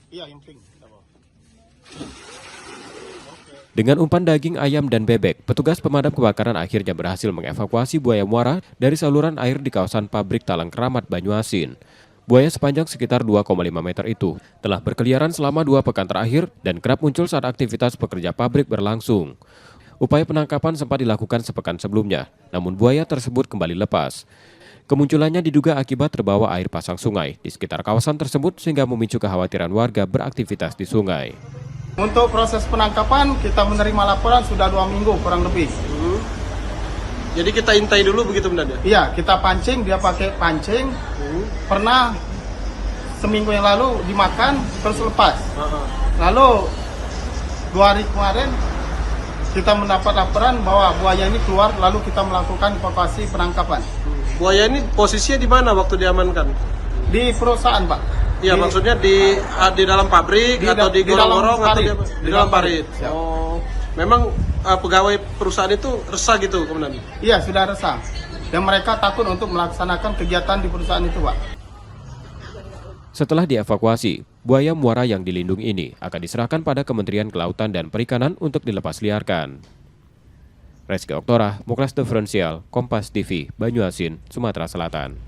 Iya, yang pink. Dengan umpan daging ayam dan bebek, petugas pemadam kebakaran akhirnya berhasil mengevakuasi buaya muara dari saluran air di kawasan pabrik Talang Keramat, Banyuasin. Buaya sepanjang sekitar 2,5 meter itu telah berkeliaran selama 2 pekan terakhir dan kerap muncul saat aktivitas pekerja pabrik berlangsung. Upaya penangkapan sempat dilakukan sepekan sebelumnya, namun buaya tersebut kembali lepas. Kemunculannya diduga akibat terbawa air pasang sungai di sekitar kawasan tersebut sehingga memicu kekhawatiran warga beraktivitas di sungai. Untuk proses penangkapan, kita menerima laporan sudah 2 minggu kurang lebih. Jadi kita intai dulu begitu benar ya? Iya, kita pancing, dia pakai pancing. Pernah seminggu yang lalu dimakan, terus lepas. Lalu 2 hari kemarin, kita mendapat laporan bahwa buaya ini keluar, lalu kita melakukan evakuasi penangkapan. Buaya ini posisinya di mana waktu diamankan? Di perusahaan, Pak. Iya, maksudnya di dalam pabrik atau di gorong-gorong atau di dalam parit. Siap. Oh, memang pegawai perusahaan itu resah gitu, Komandan? Iya, sudah resah. Dan mereka takut untuk melaksanakan kegiatan di perusahaan itu, Pak. Setelah dievakuasi, buaya muara yang dilindungi ini akan diserahkan pada Kementerian Kelautan dan Perikanan untuk dilepas liarkan. Reski Oktora, Muklas Diferensial, Kompas TV, Banyuasin, Sumatera Selatan.